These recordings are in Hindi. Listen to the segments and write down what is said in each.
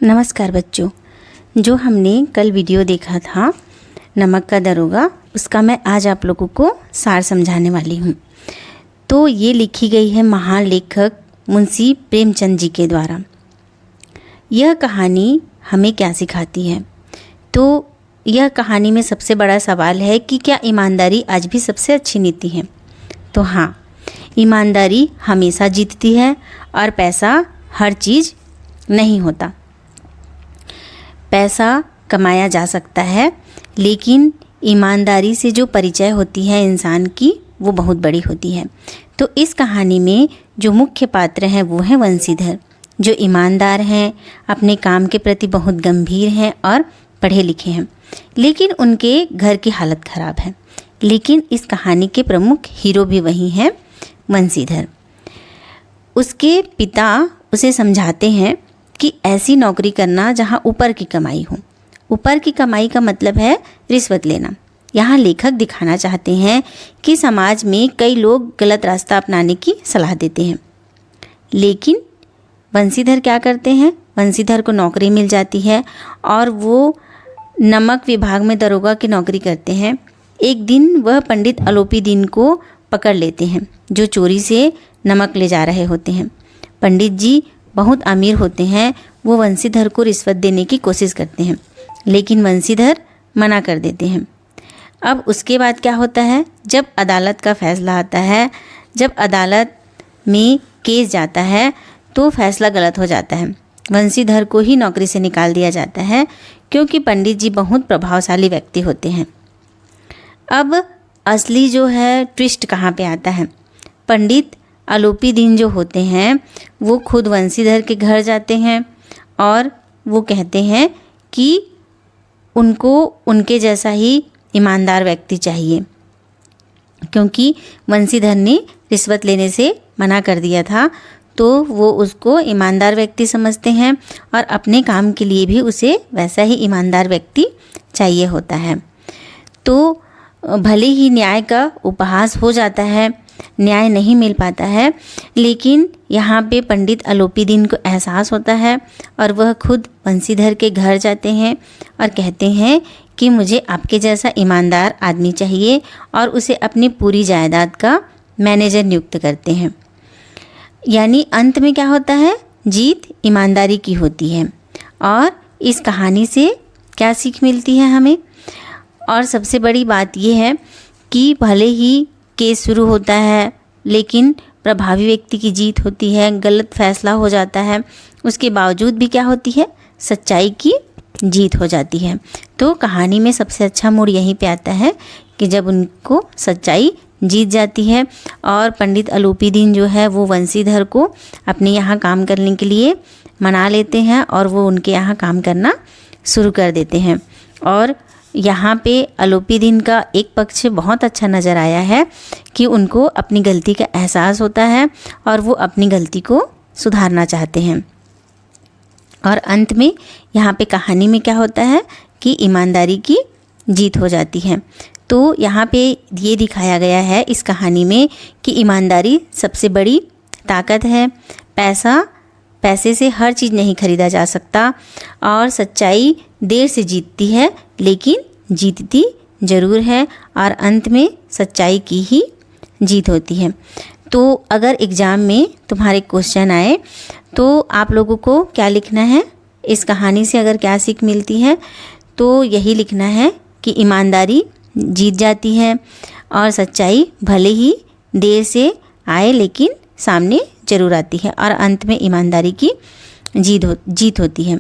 नमस्कार बच्चों, जो हमने कल वीडियो देखा था नमक का दरोगा, उसका मैं आज आप लोगों को सार समझाने वाली हूँ। तो ये लिखी गई है महान लेखक मुंशी प्रेमचंद जी के द्वारा। यह कहानी हमें क्या सिखाती है? तो यह कहानी में सबसे बड़ा सवाल है कि क्या ईमानदारी आज भी सबसे अच्छी नीति है? तो हाँ, ईमानदारी हमेशा जीतती है और पैसा हर चीज़ नहीं होता। पैसा कमाया जा सकता है, लेकिन ईमानदारी से जो परिचय होती है इंसान की, वो बहुत बड़ी होती है। तो इस कहानी में जो मुख्य पात्र हैं वो हैं वंशीधर, जो ईमानदार हैं, अपने काम के प्रति बहुत गंभीर हैं और पढ़े लिखे हैं, लेकिन उनके घर की हालत ख़राब है। लेकिन इस कहानी के प्रमुख हीरो भी वही हैं, वंशीधर। उसके पिता उसे समझाते हैं कि ऐसी नौकरी करना जहाँ ऊपर की कमाई हो। ऊपर की कमाई का मतलब है रिश्वत लेना। यहाँ लेखक दिखाना चाहते हैं कि समाज में कई लोग गलत रास्ता अपनाने की सलाह देते हैं, लेकिन वंशीधर क्या करते हैं? वंशीधर को नौकरी मिल जाती है और वो नमक विभाग में दरोगा की नौकरी करते हैं। एक दिन वह पंडित अलोपीदीन को पकड़ लेते हैं, जो चोरी से नमक ले जा रहे होते हैं। पंडित जी बहुत अमीर होते हैं। वो वंशीधर को रिश्वत देने की कोशिश करते हैं, लेकिन वंशीधर मना कर देते हैं। अब उसके बाद क्या होता है? जब अदालत का फैसला आता है, जब अदालत में केस जाता है, तो फैसला गलत हो जाता है। वंशीधर को ही नौकरी से निकाल दिया जाता है, क्योंकि पंडित जी बहुत प्रभावशाली व्यक्ति होते हैं। अब असली जो है ट्विस्ट कहाँ पे आता है? पंडित अलोपीदीन जो होते हैं वो खुद वंशीधर के घर जाते हैं और वो कहते हैं कि उनको उनके जैसा ही ईमानदार व्यक्ति चाहिए, क्योंकि वंशीधर ने रिश्वत लेने से मना कर दिया था। तो वो उसको ईमानदार व्यक्ति समझते हैं और अपने काम के लिए भी उसे वैसा ही ईमानदार व्यक्ति चाहिए होता है। तो भले ही न्याय का उपहास हो जाता है, न्याय नहीं मिल पाता है, लेकिन यहाँ पे पंडित अलोपीदीन को एहसास होता है और वह खुद वंशीधर के घर जाते हैं और कहते हैं कि मुझे आपके जैसा ईमानदार आदमी चाहिए, और उसे अपनी पूरी जायदाद का मैनेजर नियुक्त करते हैं। यानी अंत में क्या होता है? जीत ईमानदारी की होती है। और इस कहानी से क्या सीख मिलती है हमें? और सबसे बड़ी बात यह है कि भले ही केस शुरू होता है, लेकिन प्रभावी व्यक्ति की जीत होती है, गलत फैसला हो जाता है, उसके बावजूद भी क्या होती है? सच्चाई की जीत हो जाती है। तो कहानी में सबसे अच्छा मोड़ यहीं पे आता है कि जब उनको सच्चाई जीत जाती है और पंडित अलोपीदीन जो है वो वंशीधर को अपने यहाँ काम करने के लिए मना लेते हैं और वो उनके यहाँ काम करना शुरू कर देते हैं। और यहाँ पे अलोपीदीन का एक पक्ष बहुत अच्छा नज़र आया है कि उनको अपनी गलती का एहसास होता है और वो अपनी गलती को सुधारना चाहते हैं। और अंत में यहाँ पे कहानी में क्या होता है कि ईमानदारी की जीत हो जाती है। तो यहाँ पे ये दिखाया गया है इस कहानी में कि ईमानदारी सबसे बड़ी ताकत है। पैसे से हर चीज़ नहीं खरीदा जा सकता, और सच्चाई देर से जीतती है, लेकिन जीतती ज़रूर है, और अंत में सच्चाई की ही जीत होती है। तो अगर एग्ज़ाम में तुम्हारे क्वेश्चन आए तो आप लोगों को क्या लिखना है? इस कहानी से अगर क्या सीख मिलती है, तो यही लिखना है कि ईमानदारी जीत जाती है और सच्चाई भले ही देर से आए, लेकिन सामने ज़रूर आती है, और अंत में ईमानदारी की जीत होती है।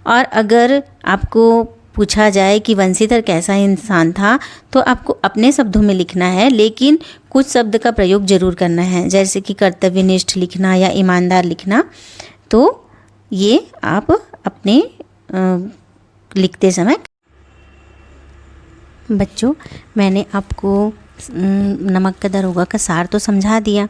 और अगर आपको पूछा जाए कि वंशीधर कैसा इंसान था, तो आपको अपने शब्दों में लिखना है, लेकिन कुछ शब्द का प्रयोग ज़रूर करना है, जैसे कि कर्तव्यनिष्ठ लिखना या ईमानदार लिखना। तो ये आप अपने लिखते समय। बच्चों, मैंने आपको नमक का दरोगा का सार तो समझा दिया।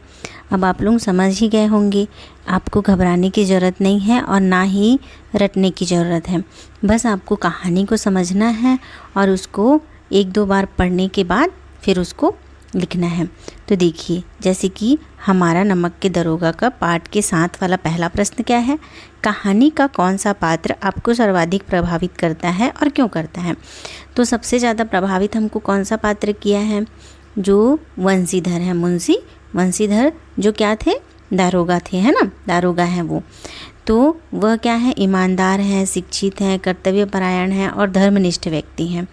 अब आप लोग समझ ही गए होंगे। आपको घबराने की ज़रूरत नहीं है और ना ही रटने की ज़रूरत है। बस आपको कहानी को समझना है और उसको एक दो बार पढ़ने के बाद फिर उसको लिखना है। तो देखिए, जैसे कि हमारा नमक के दरोगा का पाठ के साथ वाला पहला प्रश्न क्या है? कहानी का कौन सा पात्र आपको सर्वाधिक प्रभावित करता है और क्यों करता है? तो सबसे ज़्यादा प्रभावित हमको कौन सा पात्र किया है? जो वंशीधर है, मुंशी वंशीधर, जो क्या थे? दारोगा थे, है ना, दारोगा हैं वो। तो वह क्या है? ईमानदार हैं, शिक्षित हैं, कर्तव्यपरायण हैं और धर्मनिष्ठ व्यक्ति हैं।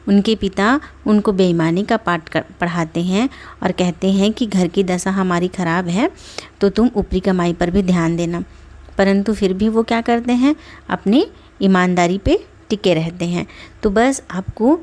उनके पिता उनको बेईमानी का पाठ पढ़ाते हैं और कहते हैं कि घर की दशा हमारी खराब है तो तुम ऊपरी कमाई पर भी ध्यान देना, परंतु फिर भी वो क्या करते हैं? अपनी ईमानदारी पे टिके रहते हैं। तो बस आपको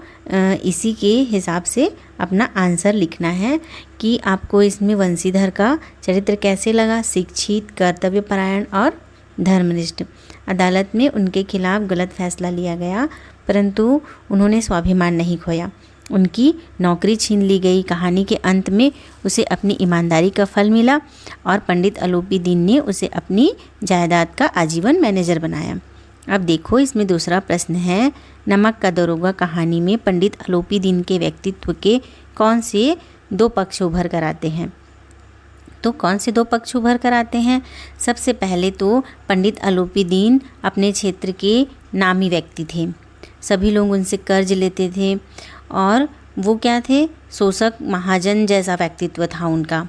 इसी के हिसाब से अपना आंसर लिखना है कि आपको इसमें वंशीधर का चरित्र कैसे लगा? शिक्षित, कर्तव्यपरायण और धर्मनिष्ठ। अदालत में उनके खिलाफ गलत फैसला लिया गया, परंतु उन्होंने स्वाभिमान नहीं खोया। उनकी नौकरी छीन ली गई। कहानी के अंत में उसे अपनी ईमानदारी का फल मिला और पंडित अलोपी दीन ने उसे अपनी जायदाद का आजीवन मैनेजर बनाया। अब देखो, इसमें दूसरा प्रश्न है, नमक का दरोगा कहानी में पंडित अलोपी दीन के व्यक्तित्व के कौन से दो पक्ष उभर कर आते हैं? तो कौन से दो पक्ष उभर कर आते हैं? सबसे पहले तो पंडित अलोपी दीन अपने क्षेत्र के नामी व्यक्ति थे। सभी लोग उनसे कर्ज लेते थे और वो क्या थे? शोषक महाजन जैसा व्यक्तित्व था उनका।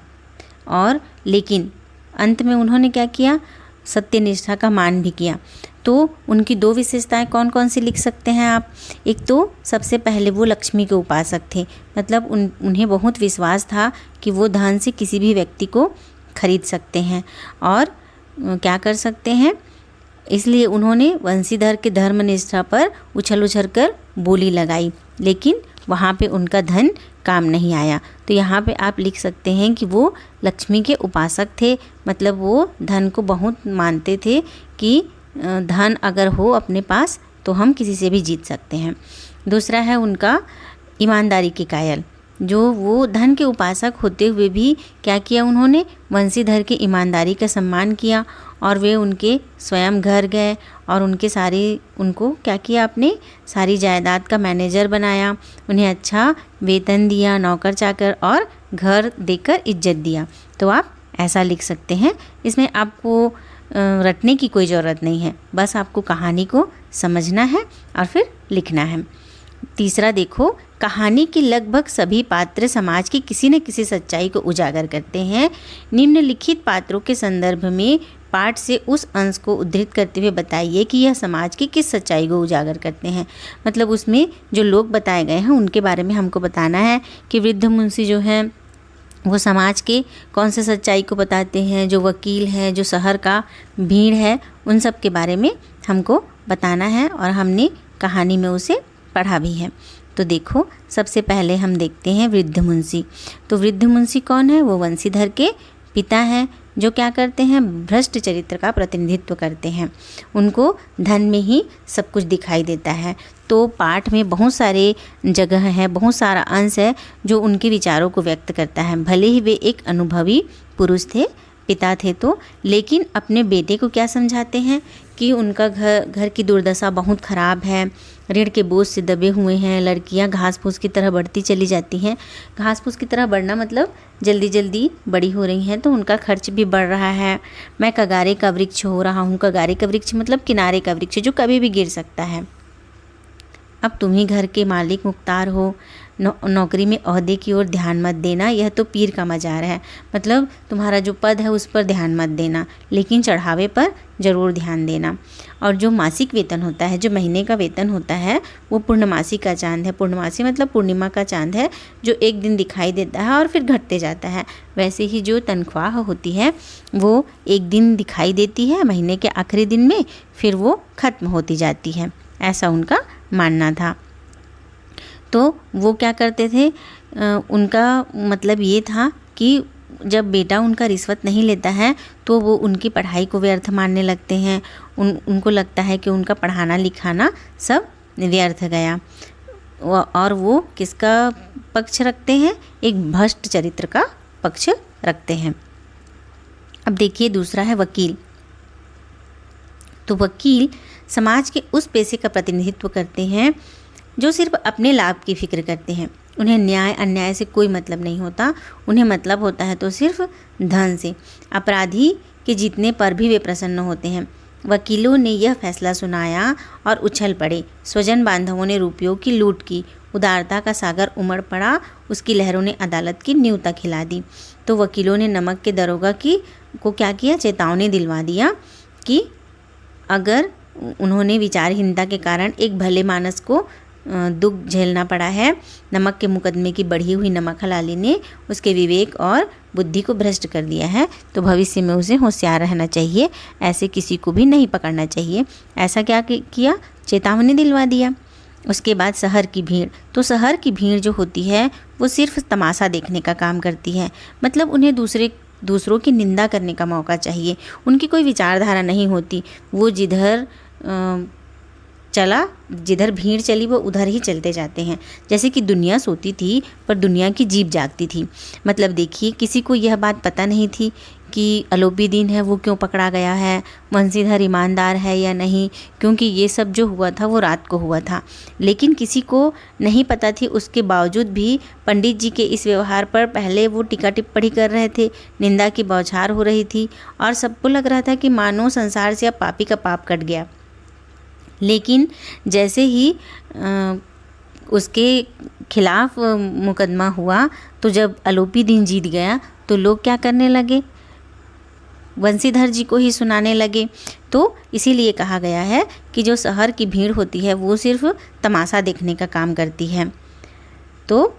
और लेकिन अंत में उन्होंने क्या किया? सत्यनिष्ठा का मान भी किया। तो उनकी दो विशेषताएं कौन कौन सी लिख सकते हैं आप? एक तो सबसे पहले वो लक्ष्मी के उपासक थे, मतलब उन्हें बहुत विश्वास था कि वो धन से किसी भी व्यक्ति को खरीद सकते हैं और क्या कर सकते हैं, इसलिए उन्होंने वंशीधर के धर्मनिष्ठा पर उछल कर बोली लगाई, लेकिन वहाँ पे उनका धन काम नहीं आया। तो यहाँ पे आप लिख सकते हैं कि वो लक्ष्मी के उपासक थे, मतलब वो धन को बहुत मानते थे कि धन अगर हो अपने पास तो हम किसी से भी जीत सकते हैं। दूसरा है उनका ईमानदारी के कायल, जो वो धन के उपासक होते हुए भी क्या किया उन्होंने? वंशीधर की ईमानदारी का सम्मान किया और वे उनके स्वयं घर गए और उनको क्या किया? अपने सारी जायदाद का मैनेजर बनाया, उन्हें अच्छा वेतन दिया, नौकर चाकर और घर देकर इज्जत दिया। तो आप ऐसा लिख सकते हैं। इसमें आपको रटने की कोई ज़रूरत नहीं है, बस आपको कहानी को समझना है और फिर लिखना है। तीसरा देखो, कहानी के लगभग सभी पात्र समाज की किसी न किसी सच्चाई को उजागर करते हैं। निम्नलिखित पात्रों के संदर्भ में पाठ से उस अंश को उद्धृत करते हुए बताइए कि यह समाज की किस सच्चाई को उजागर करते हैं। मतलब उसमें जो लोग बताए गए हैं उनके बारे में हमको बताना है कि वृद्ध मुंशी जो हैं वो समाज के कौन से सच्चाई को बताते हैं, जो वकील है, जो शहर का भीड़ है, उन सब के बारे में हमको बताना है और हमने कहानी में उसे पढ़ा भी है। तो देखो, सबसे पहले हम देखते हैं वृद्ध मुंशी। तो वृद्ध मुंशी कौन है? वो वंशीधर के पिता हैं, जो क्या करते हैं? भ्रष्ट चरित्र का प्रतिनिधित्व करते हैं। उनको धन में ही सब कुछ दिखाई देता है। तो पाठ में बहुत सारे जगह है, बहुत सारा अंश है जो उनके विचारों को व्यक्त करता है। भले ही वे एक अनुभवी पुरुष थे, पिता थे तो, लेकिन अपने बेटे को क्या समझाते हैं कि उनका घर की दुर्दशा बहुत ख़राब है, ऋण के बोझ से दबे हुए हैं, लड़कियां घास फूस की तरह बढ़ती चली जाती हैं। घास फूस की तरह बढ़ना मतलब जल्दी जल्दी बड़ी हो रही हैं, तो उनका खर्च भी बढ़ रहा है। मैं कगारे का वृक्ष हो रहा हूँ। कगारे का वृक्ष मतलब किनारे का वृक्ष जो कभी भी गिर सकता है। अब तुम ही घर के मालिक मुख्तार हो, नौकरी में ओहदे की ओर ध्यान मत देना, यह तो पीर का मजार है। मतलब तुम्हारा जो पद है उस पर ध्यान मत देना, लेकिन चढ़ावे पर ज़रूर ध्यान देना। और जो मासिक वेतन होता है, जो महीने का वेतन होता है, वो पूर्णमासी का चांद है। पूर्णमासी मतलब पूर्णिमा का चांद है, जो एक दिन दिखाई देता है और फिर घटते जाता है। वैसे ही जो तनख्वाह होती है वो एक दिन दिखाई देती है महीने के आखिरी दिन में, फिर वो ख़त्म होती जाती है, ऐसा उनका मानना था। तो वो क्या करते थे? उनका मतलब ये था कि जब बेटा उनका रिश्वत नहीं लेता है तो वो उनकी पढ़ाई को व्यर्थ मानने लगते हैं। उनको लगता है कि उनका पढ़ाना लिखाना सब व्यर्थ गया, और वो किसका पक्ष रखते हैं? एक भ्रष्ट चरित्र का पक्ष रखते हैं। अब देखिए, दूसरा है वकील। तो वकील समाज के उस पेशे का प्रतिनिधित्व करते हैं जो सिर्फ अपने लाभ की फिक्र करते हैं। उन्हें न्याय अन्याय से कोई मतलब नहीं होता, उन्हें मतलब होता है तो सिर्फ धन से। अपराधी के जीतने पर भी वे प्रसन्न होते हैं। वकीलों ने यह फैसला सुनाया और उछल पड़े। स्वजन बांधवों ने रुपयों की लूट की। उदारता का सागर उमड़ पड़ा। उसकी लहरों ने अदालत की नींव तक हिला दी। तो वकीलों ने नमक के दरोगा को क्या किया, चेतावनी दिलवा दिया कि अगर उन्होंने विचारहीनता के कारण एक भले मानस को दुख झेलना पड़ा है, नमक के मुकदमे की बढ़ी हुई नमक हलाली ने उसके विवेक और बुद्धि को भ्रष्ट कर दिया है, तो भविष्य में उसे होशियार रहना चाहिए, ऐसे किसी को भी नहीं पकड़ना चाहिए। ऐसा क्या किया, चेतावनी दिलवा दिया। उसके बाद शहर की भीड़, तो शहर की भीड़ जो होती है वो सिर्फ तमाशा देखने का काम करती है, मतलब उन्हें दूसरों की निंदा करने का मौका चाहिए। उनकी कोई विचारधारा नहीं होती, वो जिधर भीड़ चली वो उधर ही चलते जाते हैं। जैसे कि दुनिया सोती थी पर दुनिया की जीभ जागती थी। मतलब देखिए, किसी को यह बात पता नहीं थी कि आलोपीदीन है वो क्यों पकड़ा गया है, वंशीधर ईमानदार है या नहीं, क्योंकि ये सब जो हुआ था वो रात को हुआ था। लेकिन किसी को नहीं पता थी, उसके बावजूद भी पंडित जी के इस व्यवहार पर पहले वो टीका टिप्पणी कर रहे थे, निंदा की बौछार हो रही थी और सबको लग रहा था कि मानो संसार से अब पापी का पाप कट गया। लेकिन जैसे ही उसके खिलाफ मुकदमा हुआ, तो जब आलोपीदीन जीत गया तो लोग क्या करने लगे, वंशीधर जी को ही सुनाने लगे। तो इसीलिए कहा गया है कि जो शहर की भीड़ होती है वो सिर्फ तमाशा देखने का काम करती है। तो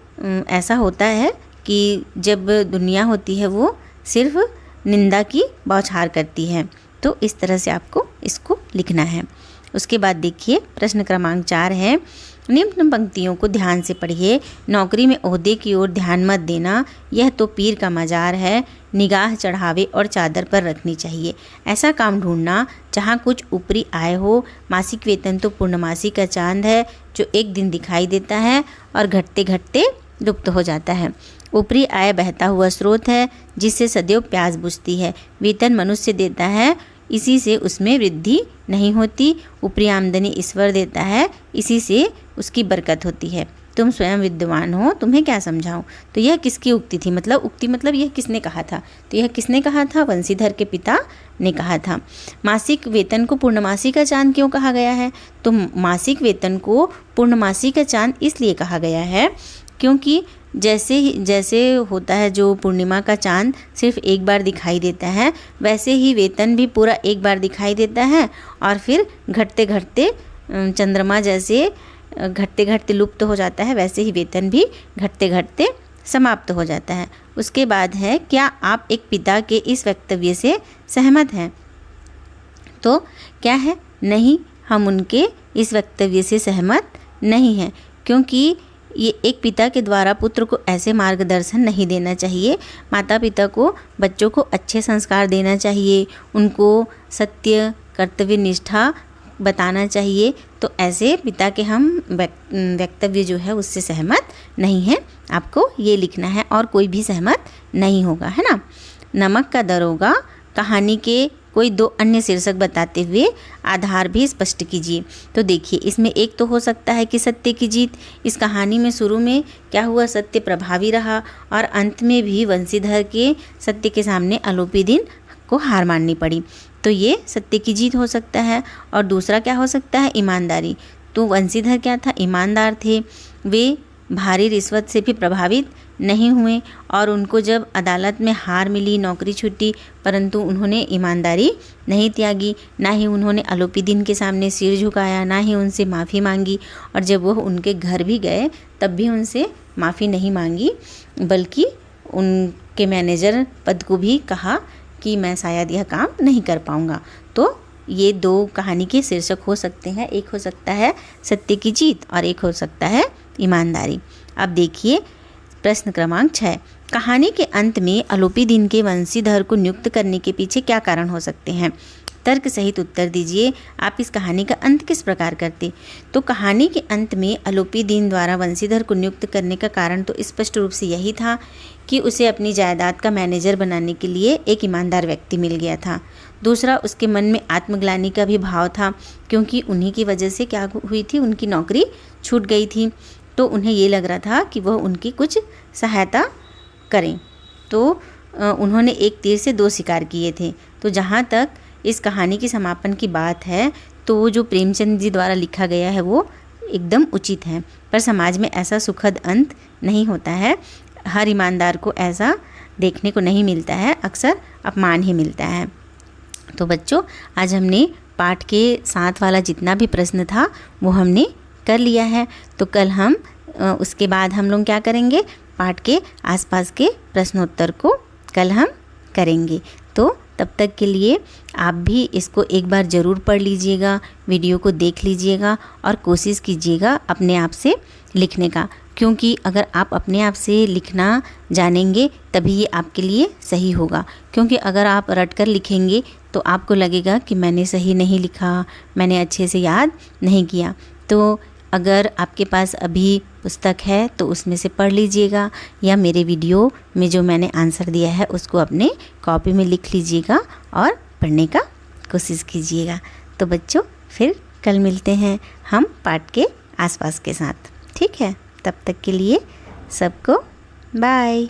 ऐसा होता है कि जब दुनिया होती है वो सिर्फ निंदा की बौछार करती है। तो इस तरह से आपको इसको लिखना है। उसके बाद देखिए प्रश्न क्रमांक 4 है, निम्न पंक्तियों को ध्यान से पढ़िए। नौकरी में ओहदे की ओर ध्यान मत देना, यह तो पीर का मजार है, निगाह चढ़ावे और चादर पर रखनी चाहिए। ऐसा काम ढूंढना जहाँ कुछ ऊपरी आय हो। मासिक वेतन तो पूर्णमासी का चांद है जो एक दिन दिखाई देता है और घटते घटते लुप्त हो जाता है। ऊपरी आय बहता हुआ स्रोत है जिससे सदैव प्यास बुझती है। वेतन मनुष्य देता है, इसी से उसमें वृद्धि नहीं होती। ऊपरी आमदनी ईश्वर देता है, इसी से उसकी बरकत होती है। तुम स्वयं विद्वान हो, तुम्हें क्या समझाऊं। तो यह किसकी उक्ति थी, मतलब यह किसने कहा था, तो यह किसने कहा था, वंशीधर के पिता ने कहा था। मासिक वेतन को पूर्णमासी का चांद क्यों कहा गया है, तो मासिक वेतन को पूर्णमासी का चांद इसलिए कहा गया है क्योंकि जैसे होता है जो पूर्णिमा का चांद सिर्फ एक बार दिखाई देता है, वैसे ही वेतन भी पूरा एक बार दिखाई देता है और फिर घटते घटते चंद्रमा जैसे घटते घटते लुप्त हो जाता है, वैसे ही वेतन भी घटते घटते समाप्त हो जाता है। उसके बाद है, क्या आप एक पिता के इस वक्तव्य से सहमत हैं। तो क्या है, नहीं, हम उनके इस वक्तव्य से सहमत नहीं हैं, क्योंकि ये एक पिता के द्वारा पुत्र को ऐसे मार्गदर्शन नहीं देना चाहिए। माता पिता को बच्चों को अच्छे संस्कार देना चाहिए, उनको सत्य कर्तव्य निष्ठा बताना चाहिए। तो ऐसे पिता के हम वक्तव्य जो है उससे सहमत नहीं है। आपको ये लिखना है और कोई भी सहमत नहीं होगा, है ना। नमक का दरोगा कहानी के कोई 2 अन्य शीर्षक बताते हुए आधार भी स्पष्ट कीजिए। तो देखिए, इसमें एक तो हो सकता है कि सत्य की जीत। इस कहानी में शुरू में क्या हुआ, सत्य प्रभावी रहा और अंत में भी वंशीधर के सत्य के सामने आलोपीदीन को हार माननी पड़ी। तो ये सत्य की जीत हो सकता है। और दूसरा क्या हो सकता है, ईमानदारी। तो वंशीधर क्या था, ईमानदार थे। वे भारी रिश्वत से भी प्रभावित नहीं हुए और उनको जब अदालत में हार मिली, नौकरी छूटी, परंतु उन्होंने ईमानदारी नहीं त्यागी, ना ही उन्होंने आलोपीदीन के सामने सिर झुकाया, ना ही उनसे माफ़ी मांगी। और जब वह उनके घर भी गए तब भी उनसे माफ़ी नहीं मांगी, बल्कि उनके मैनेजर पद को भी कहा कि मैं शायद यह काम नहीं कर पाऊँगा। तो ये 2 कहानी के शीर्षक हो सकते हैं। एक हो सकता है सत्य की जीत और एक हो सकता है ईमानदारी। अब देखिए प्रश्न क्रमांक 6, कहानी के अंत में आलोपीदीन के वंशीधर को नियुक्त करने के पीछे क्या कारण हो सकते हैं। तर्क सहित उत्तर दीजिए। आप इस कहानी का अंत किस प्रकार करते। तो कहानी के अंत में आलोपीदीन द्वारा वंशीधर को नियुक्त करने का कारण तो स्पष्ट रूप से यही था कि उसे अपनी जायदाद का मैनेजर बनाने के लिए एक ईमानदार व्यक्ति मिल गया था। दूसरा, उसके मन में आत्मग्लानि का भी भाव था, क्योंकि उन्हीं की वजह से क्या हुई थी, उनकी नौकरी छूट गई थी। तो उन्हें ये लग रहा था कि वह उनकी कुछ सहायता करें। तो उन्होंने एक तीर से 2 शिकार किए थे। तो जहाँ तक इस कहानी की समापन की बात है तो जो प्रेमचंद जी द्वारा लिखा गया है वो एकदम उचित है, पर समाज में ऐसा सुखद अंत नहीं होता है। हर ईमानदार को ऐसा देखने को नहीं मिलता है, अक्सर अपमान ही मिलता है। तो बच्चों, आज हमने पाठ के 7 वाला जितना भी प्रश्न था वो हमने कर लिया है। तो कल हम उसके बाद हम लोग क्या करेंगे, पाठ के आसपास के प्रश्नोत्तर को कल हम करेंगे। तो तब तक के लिए आप भी इसको एक बार ज़रूर पढ़ लीजिएगा, वीडियो को देख लीजिएगा और कोशिश कीजिएगा अपने आप से लिखने का, क्योंकि अगर आप अपने आप से लिखना जानेंगे तभी ये आपके लिए सही होगा। क्योंकि अगर आप रट कर लिखेंगे तो आपको लगेगा कि मैंने सही नहीं लिखा, मैंने अच्छे से याद नहीं किया। तो अगर आपके पास अभी पुस्तक है तो उसमें से पढ़ लीजिएगा, या मेरे वीडियो में जो मैंने आंसर दिया है उसको अपने कॉपी में लिख लीजिएगा और पढ़ने का कोशिश कीजिएगा। तो बच्चों, फिर कल मिलते हैं हम पाठ के आसपास के साथ, ठीक है? तब तक के लिए सबको बाय।